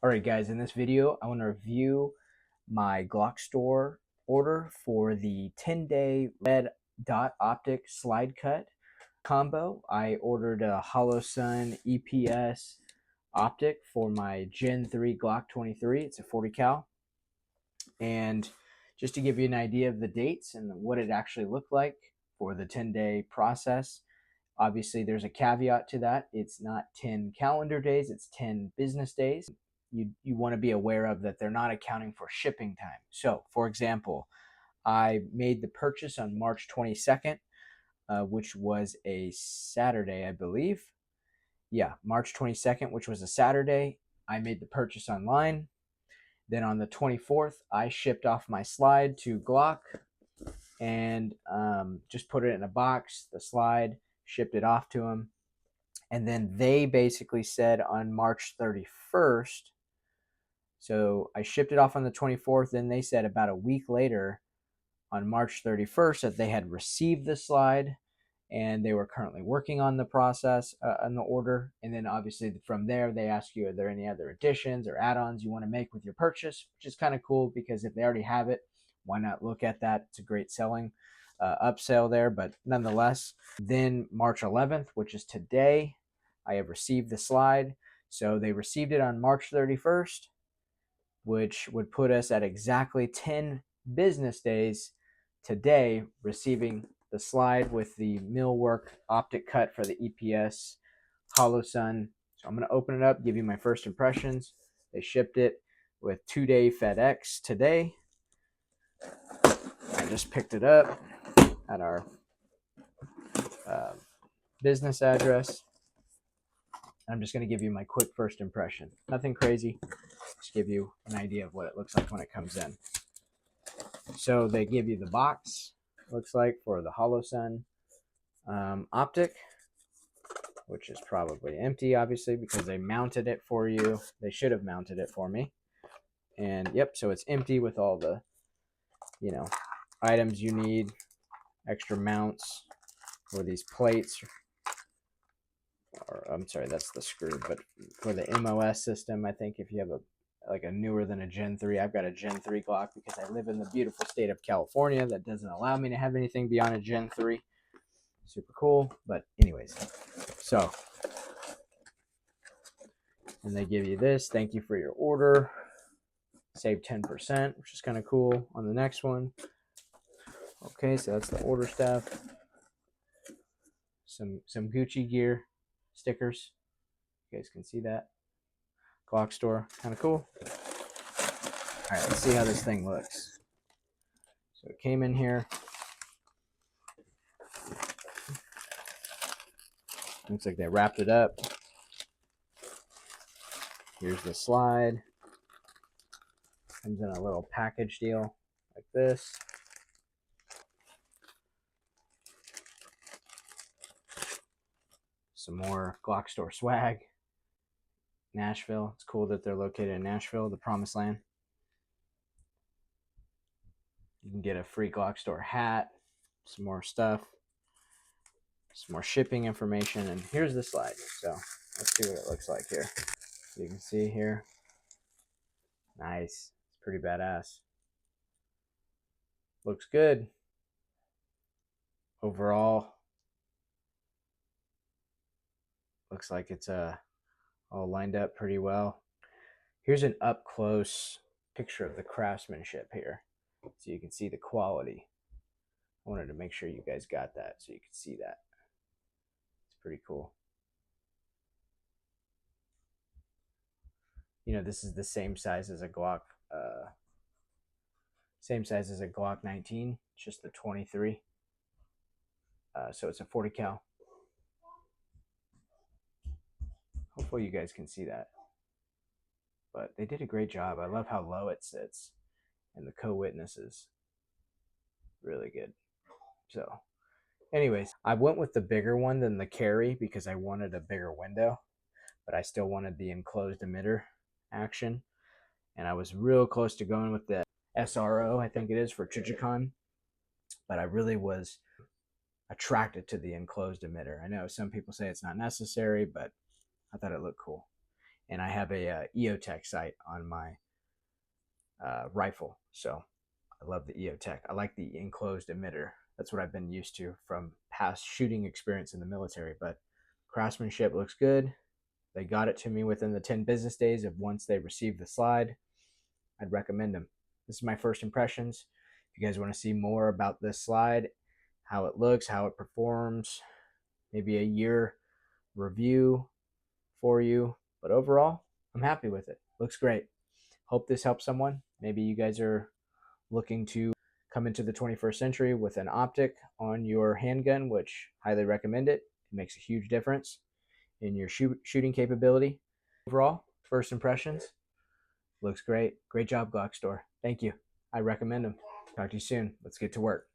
Alright guys, in this video I want to review my GlockStore order for the 10-day red dot optic slide cut combo. I ordered a HoloSun EPS optic for my Gen 3 Glock 23. It's a 40 cal. And just to give you an idea of the dates and what it actually looked like for the 10-day process, obviously there's a caveat to that. It's not 10 calendar days, it's 10 business days. You want to be aware of that they're not accounting for shipping time. So, for example, I made the purchase on March 22nd, which was a Saturday, I believe. Yeah, March 22nd, which was a Saturday. I made the purchase online. Then on the 24th, I shipped off my slide to Glock and just put it in a box, the slide, shipped it off to them. And then they basically said on March 31st, so I shipped it off on the 24th. Then they said about a week later on March 31st that they had received the slide and they were currently working on the process, on the order. And then obviously from there, they ask you, are there any other additions or add-ons you want to make with your purchase, which is kind of cool because if they already have it, why not look at that? It's a great selling upsell there, but nonetheless. Then March 11th, which is today, I have received the slide. So they received it on March 31st, which would put us at exactly 10 business days today receiving the slide with the millwork optic cut for the EPS HoloSun. So I'm going to open it up, give you my first impressions. They shipped it with 2-day FedEx today. I just picked it up at our business address. I'm just going to give you my quick first impression. Nothing crazy. Just give you an idea of what it looks like when it comes in. So they give you the box, looks like, for the HoloSun optic, which is probably empty, obviously, because they mounted it for you. They should have mounted it for me. And yep, so it's empty with all the, items you need, extra mounts for these plates. Or I'm sorry, that's the screw, but for the MOS system, I think if you have a newer than a Gen 3, I've got a Gen 3 Glock because I live in the beautiful state of California that doesn't allow me to have anything beyond a Gen 3. Super cool, but anyways, so, and they give you this, thank you for your order, save 10%, which is kind of cool on the next one. Okay, so that's the order stuff. Some Gucci gear stickers. You guys can see that. GlockStore, kind of cool. All right, let's see how this thing looks. So it came in here. Looks like they wrapped it up. Here's the slide. Comes in a little package deal like this. Some more GlockStore swag. Nashville. It's cool that they're located in Nashville, the promised land. You can get a free GlockStore hat, some more stuff, some more shipping information, and here's the slide. So let's see what it looks like here. So you can see here. Nice. It's pretty badass. Looks good. Overall, looks like it's all lined up pretty well. Here's an up close picture of the craftsmanship here, so you can see the quality. I wanted to make sure you guys got that so you could see that. It's pretty cool. This is the same size as a Glock, same size as a Glock 19, just the 23. So it's a 40 cal. Hopefully you guys can see that. But they did a great job. I love how low it sits. And the co-witnesses. Really good. So, anyways, I went with the bigger one than the carry because I wanted a bigger window. But I still wanted the enclosed emitter action. And I was real close to going with the SRO, I think it is, for Chichicon. But I really was attracted to the enclosed emitter. I know some people say it's not necessary, but I thought it looked cool. and I have a EOTech sight on my rifle. So I love the EOTech. I like the enclosed emitter. That's what I've been used to from past shooting experience in the military. But craftsmanship looks good. They got it to me within the 10 business days of once they received the slide. I'd recommend them. This is my first impressions. If you guys want to see more about this slide, how it looks, how it performs, maybe a year review for you. But overall, I'm happy with it. Looks great. Hope this helps someone. Maybe you guys are looking to come into the 21st century with an optic on your handgun, which highly recommend it. It makes a huge difference in your shooting capability. Overall, first impressions, looks great. Great job, GlockStore. Thank you. I recommend them. Talk to you soon. Let's get to work.